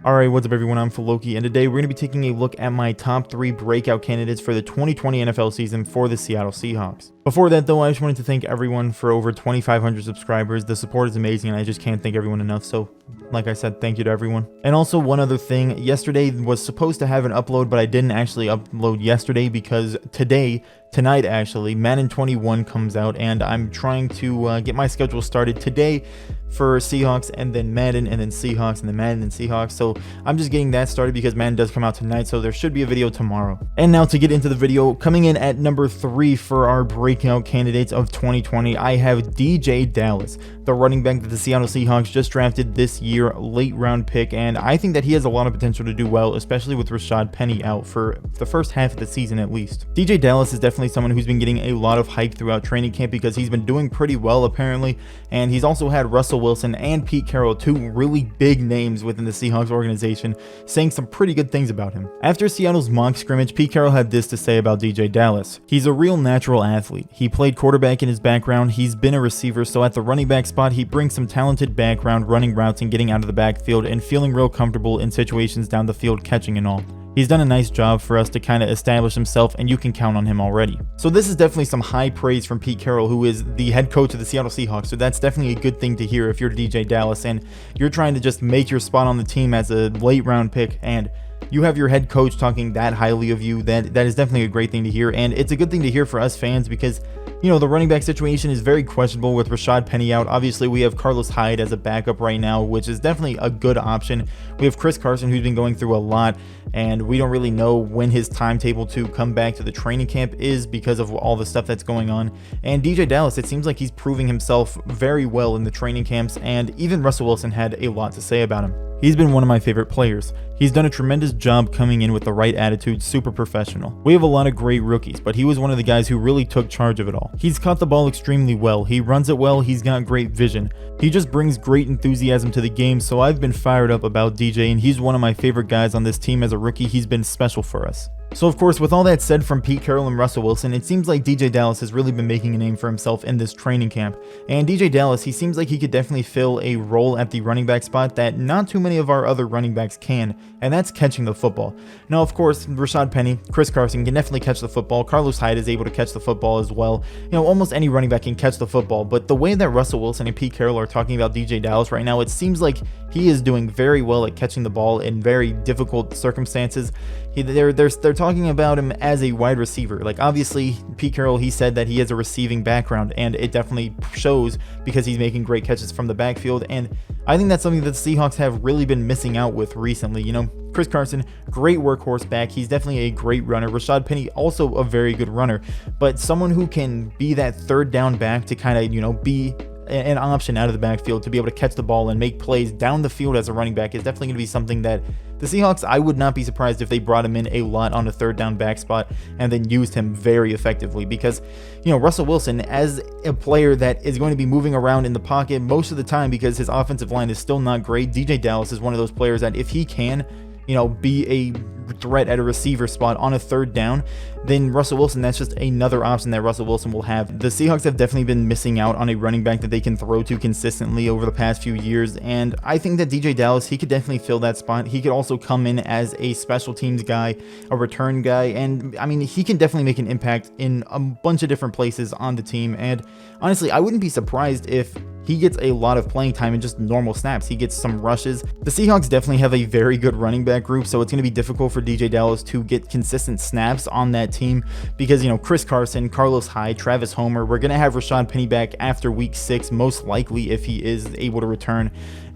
Alright, what's up everyone, I'm Loki, and today we're going to be taking a look at my top 3 breakout candidates for the 2020 NFL season for the Seattle Seahawks. Before that though, I just wanted to thank everyone for over 2,500 subscribers. The support is amazing and I just can't thank everyone enough, so like I said, thank you to everyone. And also one other thing, yesterday was supposed to have an upload, but I didn't actually upload yesterday because tonight actually, Madden 21 comes out, and I'm trying to get my schedule started today for Seahawks, and then Madden, and then Seahawks, and then Madden, and Seahawks. So I'm just getting that started because Madden does come out tonight, so there should be a video tomorrow. And now to get into the video, coming in at number 3 for our breakout candidates of 2020, I have Deejay Dallas, the running back that the Seattle Seahawks just drafted this year, late round pick, and I think that he has a lot of potential to do well, especially with Rashad Penny out for the first half of the season at least. Deejay Dallas is definitely someone who's been getting a lot of hype throughout training camp because he's been doing pretty well apparently, and he's also had Russell Wilson and Pete Carroll, two really big names within the Seahawks organization, saying some pretty good things about him. After Seattle's mock scrimmage, Pete Carroll had this to say about Deejay Dallas. He's a real natural athlete. He played quarterback in his background, he's been a receiver, so at the running back spot he brings some talented background running routes and getting out of the backfield and feeling real comfortable in situations down the field, catching and all. He's done a nice job for us to kind of establish himself, and you can count on him already. So this is definitely some high praise from Pete Carroll, who is the head coach of the Seattle Seahawks, so that's definitely a good thing to hear if you're Deejay Dallas and you're trying to just make your spot on the team as a late round pick, and you have your head coach talking that highly of you. That is definitely a great thing to hear, and it's a good thing to hear for us fans because, you know, the running back situation is very questionable with Rashad Penny out. Obviously, we have Carlos Hyde as a backup right now, which is definitely a good option. We have Chris Carson, who's been going through a lot, and we don't really know when his timetable to come back to the training camp is because of all the stuff that's going on. And Deejay Dallas, it seems like he's proving himself very well in the training camps, and even Russell Wilson had a lot to say about him. He's been one of my favorite players. He's done a tremendous job coming in with the right attitude, super professional. We have a lot of great rookies, but he was one of the guys who really took charge of it all. He's caught the ball extremely well, he runs it well, he's got great vision. He just brings great enthusiasm to the game, so I've been fired up about DJ, and he's one of my favorite guys on this team as a rookie. He's been special for us. So of course, with all that said from Pete Carroll and Russell Wilson, it seems like Deejay Dallas has really been making a name for himself in this training camp. And Deejay Dallas, he seems like he could definitely fill a role at the running back spot that not too many of our other running backs can, and that's catching the football. Now of course, Rashad Penny, Chris Carson can definitely catch the football. Carlos Hyde is able to catch the football as well. You know, almost any running back can catch the football, but the way that Russell Wilson and Pete Carroll are talking about Deejay Dallas right now, it seems like he is doing very well at catching the ball in very difficult circumstances. They're talking about him as a wide receiver. Like obviously Pete Carroll, he said that he has a receiving background, and it definitely shows because he's making great catches from the backfield, and I think that's something that the Seahawks have really been missing out with recently. You know, Chris Carson, great workhorse back, he's definitely a great runner. Rashad Penny, also a very good runner, but someone who can be that third down back to kind of, you know, be an option out of the backfield to be able to catch the ball and make plays down the field as a running back is definitely going to be something that the Seahawks, I would not be surprised if they brought him in a lot on the third down back spot and then used him very effectively because, you know, Russell Wilson, as a player that is going to be moving around in the pocket most of the time because his offensive line is still not great, Deejay Dallas is one of those players that if he can, you know, be a threat at a receiver spot on a third down, then Russell Wilson, that's just another option that Russell Wilson will have. The Seahawks have definitely been missing out on a running back that they can throw to consistently over the past few years, and I think that Deejay Dallas, he could definitely fill that spot. He could also come in as a special teams guy, a return guy, and I mean, he can definitely make an impact in a bunch of different places on the team, and honestly, I wouldn't be surprised if he gets a lot of playing time in just normal snaps. He gets some rushes. The Seahawks definitely have a very good running back group, so it's going to be difficult for Deejay Dallas to get consistent snaps on that team because, you know, Chris Carson, Carlos Hyde, Travis Homer, we're going to have Rashad Penny back after week 6, most likely if he is able to return.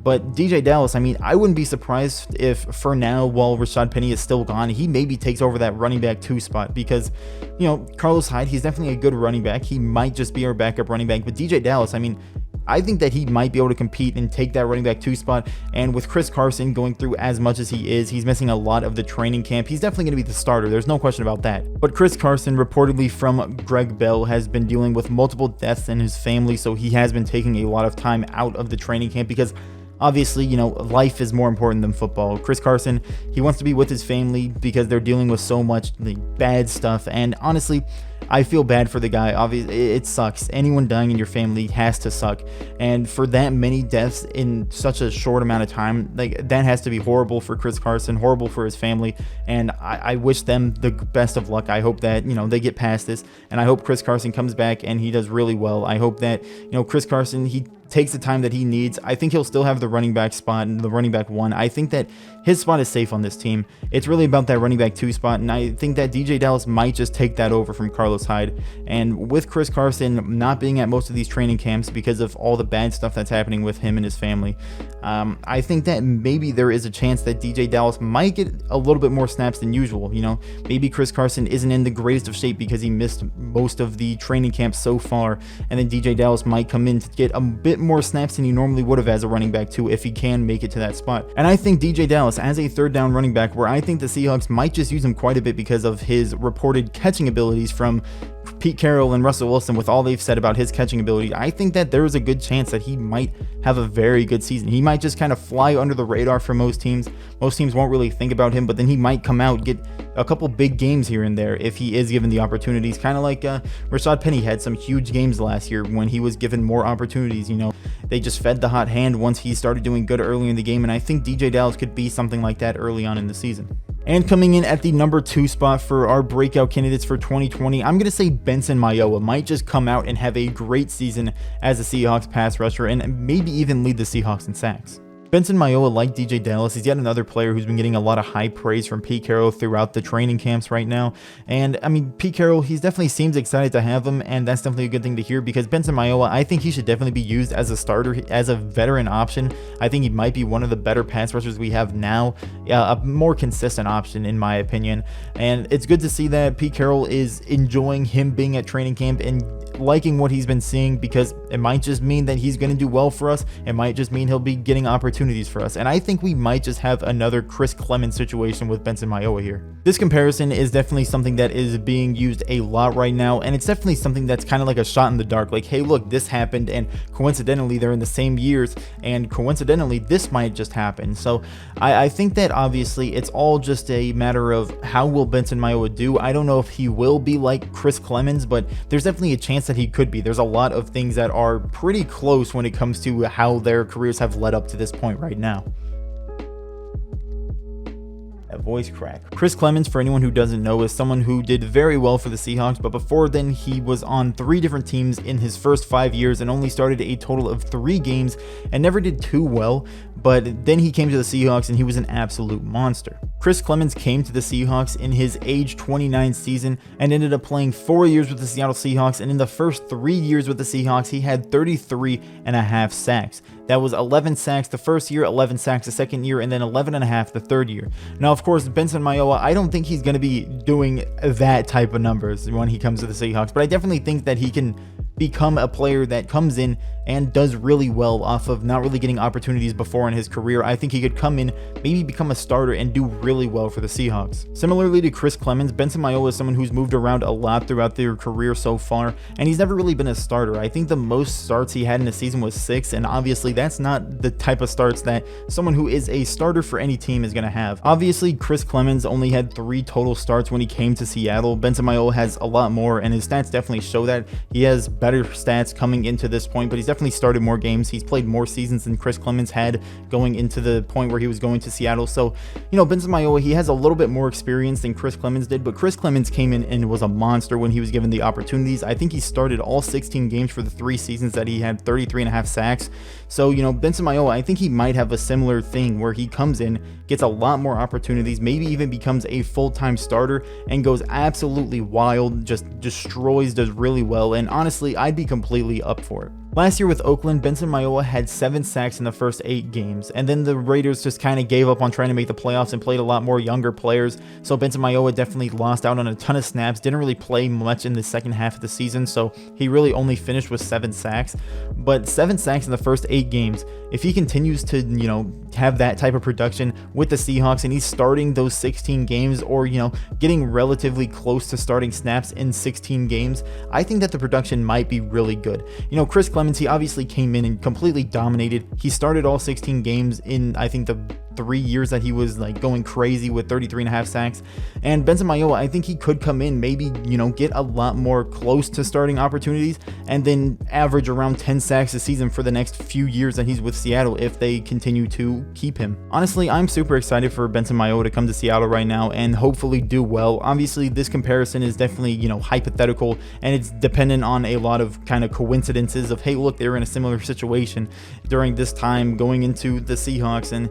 But Deejay Dallas, I mean, I wouldn't be surprised if for now, while Rashad Penny is still gone, he maybe takes over that running back 2 spot because, you know, Carlos Hyde, he's definitely a good running back. He might just be our backup running back, but Deejay Dallas, I mean, I think that he might be able to compete and take that running back 2 spot, and with Chris Carson going through as much as he is, he's missing a lot of the training camp. He's definitely going to be the starter, there's no question about that. But Chris Carson, reportedly from Greg Bell, has been dealing with multiple deaths in his family, so he has been taking a lot of time out of the training camp because obviously, you know, life is more important than football. Chris Carson, he wants to be with his family because they're dealing with so much bad stuff, and honestly, I feel bad for the guy. Obviously, it sucks. Anyone dying in your family has to suck. And for that many deaths in such a short amount of time, like, that has to be horrible for Chris Carson, horrible for his family. And I wish them the best of luck. I hope that, they get past this. And I hope Chris Carson comes back and he does really well. I hope that, Chris Carson, he takes the time that he needs. I think he'll still have the running back spot and the running back 1. I think that his spot is safe on this team. It's really about that running back 2 spot, and I think that Deejay Dallas might just take that over from Carlos Hyde. And with Chris Carson not being at most of these training camps because of all the bad stuff that's happening with him and his family, I think that maybe there is a chance that Deejay Dallas might get a little bit more snaps than usual. Maybe Chris Carson isn't in the greatest of shape because he missed most of the training camps so far, and then Deejay Dallas might come in to get a bit more snaps than he normally would have as a running back 2 if he can make it to that spot. And I think Deejay Dallas as a third down running back, where I think the Seahawks might just use him quite a bit because of his reported catching abilities from Pete Carroll and Russell Wilson, with all they've said about his catching ability, I think that there is a good chance that he might have a very good season. He might just kind of fly under the radar for most teams. Most teams won't really think about him, but then he might come out, get a couple big games here and there if he is given the opportunities, kind of like Rashad Penny had some huge games last year when he was given more opportunities. They just fed the hot hand once he started doing good early in the game, and I think Deejay Dallas could be something like that early on in the season. And coming in at the number 2 spot for our breakout candidates for 2020, I'm going to say Benson Mayowa might just come out and have a great season as a Seahawks pass rusher and maybe even lead the Seahawks in sacks. Benson Mayowa, like Deejay Dallas, is yet another player who's been getting a lot of high praise from Pete Carroll throughout the training camps right now. And I mean, Pete Carroll, he definitely seems excited to have him, and that's definitely a good thing to hear, because Benson Mayowa, I think he should definitely be used as a starter, as a veteran option. I think he might be one of the better pass rushers we have now, a more consistent option in my opinion. And it's good to see that Pete Carroll is enjoying him being at training camp and liking what he's been seeing, because it might just mean that he's going to do well for us. It might just mean he'll be getting opportunities for us. And I think we might just have another Chris Clemens situation with Benson Mayowa here. This comparison is definitely something that is being used a lot right now, and it's definitely something that's kind of like a shot in the dark. Like, hey, look, this happened, and coincidentally they're in the same years, and coincidentally this might just happen. So I think that obviously it's all just a matter of how will Benson Mayowa do. I don't know if he will be like Chris Clemens, but there's definitely a chance that he could be. There's a lot of things that are pretty close when it comes to how their careers have led up to this point right now. That voice crack. Chris Clemens, for anyone who doesn't know, is someone who did very well for the Seahawks, but before then he was on 3 different teams in his first 5 years and only started a total of 3 games and never did too well, but then he came to the Seahawks and he was an absolute monster. Chris Clemens came to the Seahawks in his age 29 season and ended up playing 4 years with the Seattle Seahawks, and in the first 3 years with the Seahawks he had 33.5 sacks. That was 11 sacks the first year, 11 sacks the second year, and then 11.5 the third year. Now, of course, Benson Mayowa, I don't think he's going to be doing that type of numbers when he comes to the Seahawks, but I definitely think that he can become a player that comes in and does really well off of not really getting opportunities before in his career. I think he could come in, maybe become a starter, and do really well for the Seahawks. Similarly to Chris Clemens, Benson Mayowa is someone who's moved around a lot throughout their career so far, and he's never really been a starter. I think the most starts he had in a season was 6, and obviously that's not the type of starts that someone who is a starter for any team is going to have. Obviously, Chris Clemens only had 3 total starts when he came to Seattle. Benson Mayowa has a lot more, and his stats definitely show that. He has better stats coming into this point, but he's definitely started more games. He's played more seasons than Chris Clemens had going into the point where he was going to Seattle. So, Benson Mayowa, he has a little bit more experience than Chris Clemens did, but Chris Clemens came in and was a monster when he was given the opportunities. I think he started all 16 games for the 3 seasons that he had 33.5 sacks. So, Benson Mayowa, I think he might have a similar thing where he comes in, gets a lot more opportunities, maybe even becomes a full-time starter and goes absolutely wild, just destroys, does really well, and honestly, I'd be completely up for it. Last year with Oakland, Benson Mayowa had 7 sacks in the first 8 games, and then the Raiders just kind of gave up on trying to make the playoffs and played a lot more younger players, so Benson Mayowa definitely lost out on a ton of snaps, didn't really play much in the second half of the season, so he really only finished with 7 sacks, but 7 sacks in the first 8 games, if he continues to, have that type of production with the Seahawks and he's starting those 16 games or, getting relatively close to starting snaps in 16 games, I think that the production might be really good. Chris Clemens, he obviously came in and completely dominated. He started all 16 games in, I think, the 3 years that he was like going crazy with 33.5 sacks. And Benson Mayowa, I think he could come in, maybe, get a lot more close to starting opportunities and then average around 10 sacks a season for the next few years that he's with Seattle if they continue to keep him. Honestly, I'm super excited for Benson Mayowa to come to Seattle right now and hopefully do well. Obviously, this comparison is definitely, hypothetical, and it's dependent on a lot of kind of coincidences of, hey, look, they were in a similar situation during this time going into the Seahawks. And,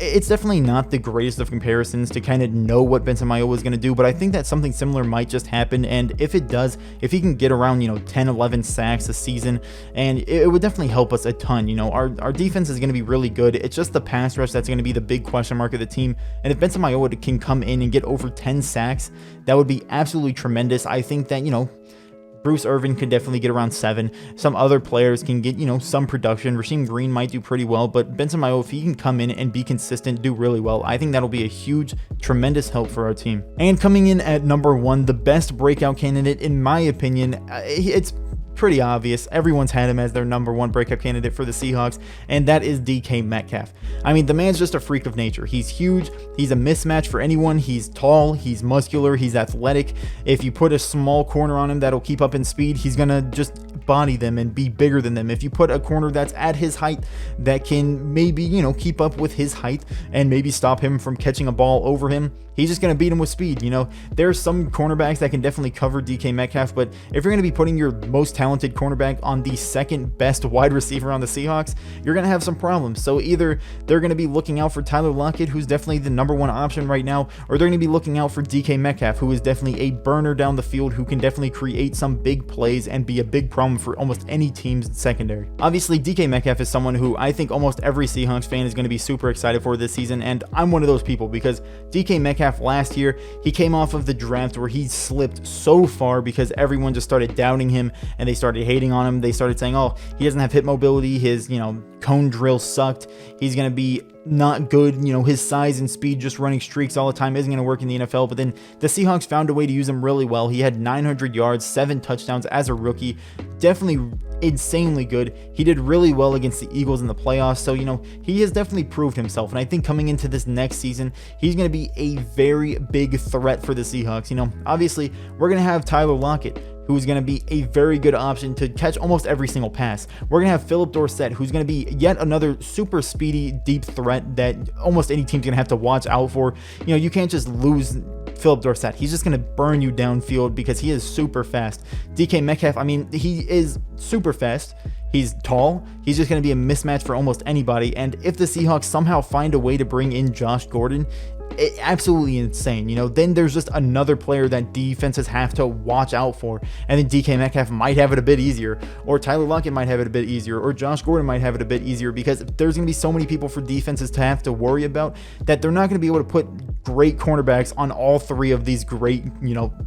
it's definitely not the greatest of comparisons to kind of know what Benson Mayowa is going to do, but I think that something similar might just happen. And if it does, if he can get around, 10, 11 sacks a season, and it would definitely help us a ton. Our defense is going to be really good. It's just the pass rush that's going to be the big question mark of the team. And if Benson Mayowa can come in and get over 10 sacks, that would be absolutely tremendous. I think that, Bruce Irvin could definitely get around 7. Some other players can get, some production. Rasheem Green might do pretty well, but Benson Mayowa, if he can come in and be consistent, do really well, I think that'll be a huge, tremendous help for our team. And coming in at number 1, the best breakout candidate, in my opinion, it's pretty obvious. Everyone's had him as their number 1 breakout candidate for the Seahawks, and that is DK Metcalf. I mean, the man's just a freak of nature. He's huge. He's a mismatch for anyone. He's tall. He's muscular. He's athletic. If you put a small corner on him that'll keep up in speed, he's gonna just body them and be bigger than them. If you put a corner that's at his height that can maybe, keep up with his height and maybe stop him from catching a ball over him, he's just going to beat him with speed. There's some cornerbacks that can definitely cover DK Metcalf, but if you're going to be putting your most talented cornerback on the second best wide receiver on the Seahawks, you're going to have some problems. So either they're going to be looking out for Tyler Lockett, who's definitely the number 1 option right now, or they're going to be looking out for DK Metcalf, who is definitely a burner down the field, who can definitely create some big plays and be a big problem for almost any team's secondary. Obviously, DK Metcalf is someone who I think almost every Seahawks fan is going to be super excited for this season, and I'm one of those people because DK Metcalf last year, he came off of the draft where he slipped so far because everyone just started doubting him and they started hating on him. They started saying, oh, he doesn't have hip mobility, his, cone drill sucked, he's going to be not good, his size and speed just running streaks all the time isn't going to work in the NFL. But then the Seahawks found a way to use him really well. He had 900 yards, 7 touchdowns as a rookie. Definitely insanely good. He did really well against the Eagles in the playoffs. So, he has definitely proved himself. And I think coming into this next season, he's going to be a very big threat for the Seahawks. Obviously, we're going to have Tyler Lockett, who's going to be a very good option to catch almost every single pass. We're going to have Phillip Dorsett, who's going to be yet another super speedy, deep threat that almost any team's going to have to watch out for. You can't just lose Phillip Dorsett. He's just going to burn you downfield because he is super fast. DK Metcalf, he is super fast. He's tall. He's just going to be a mismatch for almost anybody. And if the Seahawks somehow find a way to bring in Josh Gordon, absolutely insane. Then there's just another player that defenses have to watch out for, and then DK Metcalf might have it a bit easier, or Tyler Lockett might have it a bit easier, or Josh Gordon might have it a bit easier, because there's going to be so many people for defenses to have to worry about that they're not going to be able to put great cornerbacks on all 3 of these great,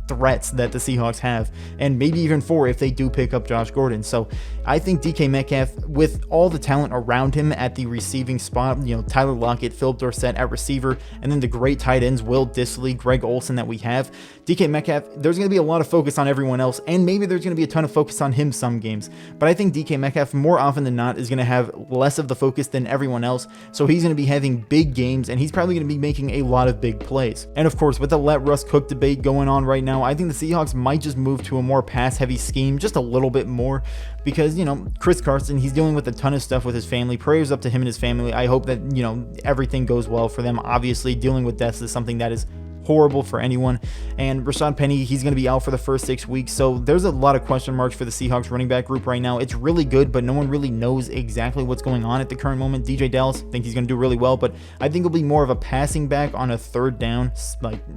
threats that the Seahawks have, and maybe even 4 if they do pick up Josh Gordon. So I think DK Metcalf, with all the talent around him at the receiving spot, Tyler Lockett, Phillip Dorsett at receiver, and then the great tight ends, Will Dissly, Greg Olsen that we have, DK Metcalf, there's going to be a lot of focus on everyone else, and maybe there's going to be a ton of focus on him some games, but I think DK Metcalf more often than not is going to have less of the focus than everyone else, so he's going to be having big games, and he's probably going to be making a lot of big plays. And of course, with the let Russ cook debate going on right now, I think the Seahawks might just move to a more pass-heavy scheme, just a little bit more, because, Chris Carson, he's dealing with a ton of stuff with his family. Prayers up to him and his family. I hope that, everything goes well for them. Obviously, dealing with deaths is something that is horrible for anyone. And Rashad Penny, he's going to be out for the first 6 weeks. So there's a lot of question marks for the Seahawks running back group right now. It's really good, but no one really knows exactly what's going on at the current moment. DeeJay Dallas, I think he's going to do really well, but I think it'll be more of a passing back on a 3rd down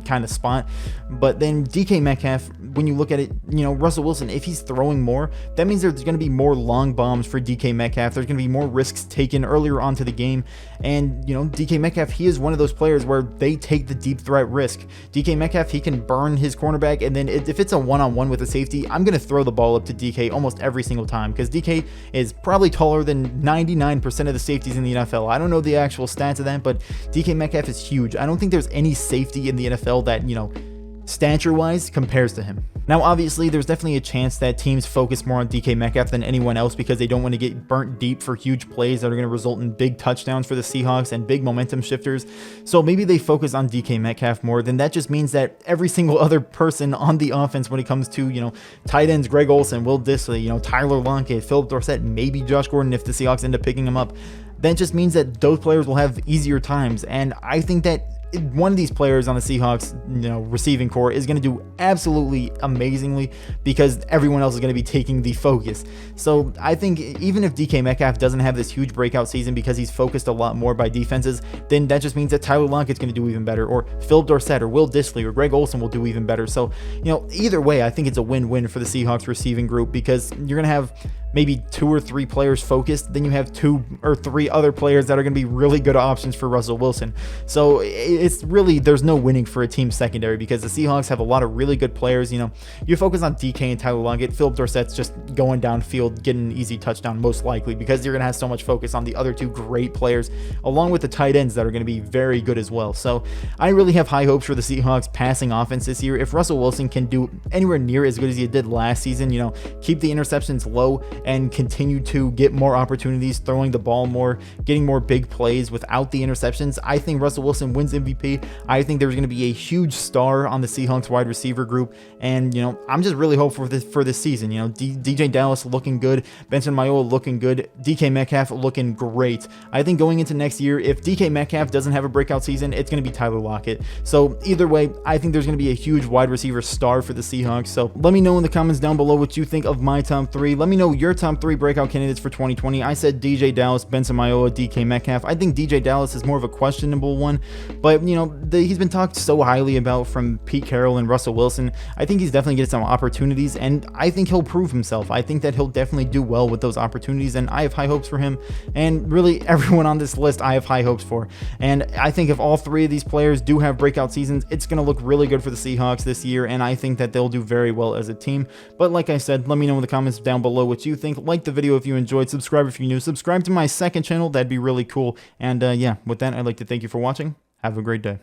kind of spot. But then DK Metcalf, when you look at it, Russell Wilson, if he's throwing more, that means there's going to be more long bombs for DK Metcalf. There's going to be more risks taken earlier onto the game. And, DK Metcalf, he is one of those players where they take the deep threat risk. DK Metcalf, he can burn his cornerback, and then if it's a one-on-one with a safety, I'm going to throw the ball up to DK almost every single time, because DK is probably taller than 99% of the safeties in the NFL. I don't know the actual stats of that, but DK Metcalf is huge. I don't think there's any safety in the NFL that, stature-wise compares to him. Now, obviously, there's definitely a chance that teams focus more on DK Metcalf than anyone else because they don't want to get burnt deep for huge plays that are going to result in big touchdowns for the Seahawks and big momentum shifters. So maybe they focus on DK Metcalf more. Then that just means that every single other person on the offense when it comes to, tight ends, Greg Olsen, Will Dissly, Tyler Lockett, Philip Dorsett, maybe Josh Gordon if the Seahawks end up picking him up, that just means that those players will have easier times. And I think that one of these players on the Seahawks, receiving core is going to do absolutely amazingly because everyone else is going to be taking the focus. So I think even if DK Metcalf doesn't have this huge breakout season because he's focused a lot more by defenses, then that just means that Tyler Lockett's going to do even better, or Philip Dorsett or Will Dissly or Greg Olsen will do even better. So, either way, I think it's a win-win for the Seahawks receiving group because you're going to have maybe 2 or 3 players focused, then you have 2 or 3 other players that are going to be really good options for Russell Wilson. So it's really, there's no winning for a team secondary because the Seahawks have a lot of really good players. You focus on DK and Tyler Lockett, Philip Dorsett's just going downfield, getting an easy touchdown most likely because you're going to have so much focus on the other 2 great players along with the tight ends that are going to be very good as well. So I really have high hopes for the Seahawks passing offense this year. If Russell Wilson can do anywhere near as good as he did last season, keep the interceptions low and continue to get more opportunities, throwing the ball more, getting more big plays without the interceptions, I think Russell Wilson wins MVP. I think there's going to be a huge star on the Seahawks wide receiver group, and I'm just really hopeful for this season. DeeJay Dallas looking good, Benson Mayowa looking good, DK Metcalf looking great. I think going into next year, if DK Metcalf doesn't have a breakout season, it's going to be Tyler Lockett. So either way, I think there's going to be a huge wide receiver star for the Seahawks. So let me know in the comments down below what you think of my top 3. Let me know your top 3 breakout candidates for 2020. I said DeeJay Dallas, Benson Mayowa, DK Metcalf. I think DeeJay Dallas is more of a questionable one, but he's been talked so highly about from Pete Carroll and Russell Wilson. I think he's definitely getting some opportunities, and I think he'll prove himself. I think that he'll definitely do well with those opportunities, and I have high hopes for him, and really everyone on this list I have high hopes for. And I think if all 3 of these players do have breakout seasons, it's going to look really good for the Seahawks this year, and I think that they'll do very well as a team. But like I said, let me know in the comments down below what you think. Like the video if you enjoyed, subscribe if you're new, subscribe to my second channel, that'd be really cool. And yeah, with that, I'd like to thank you for watching. Have a great day.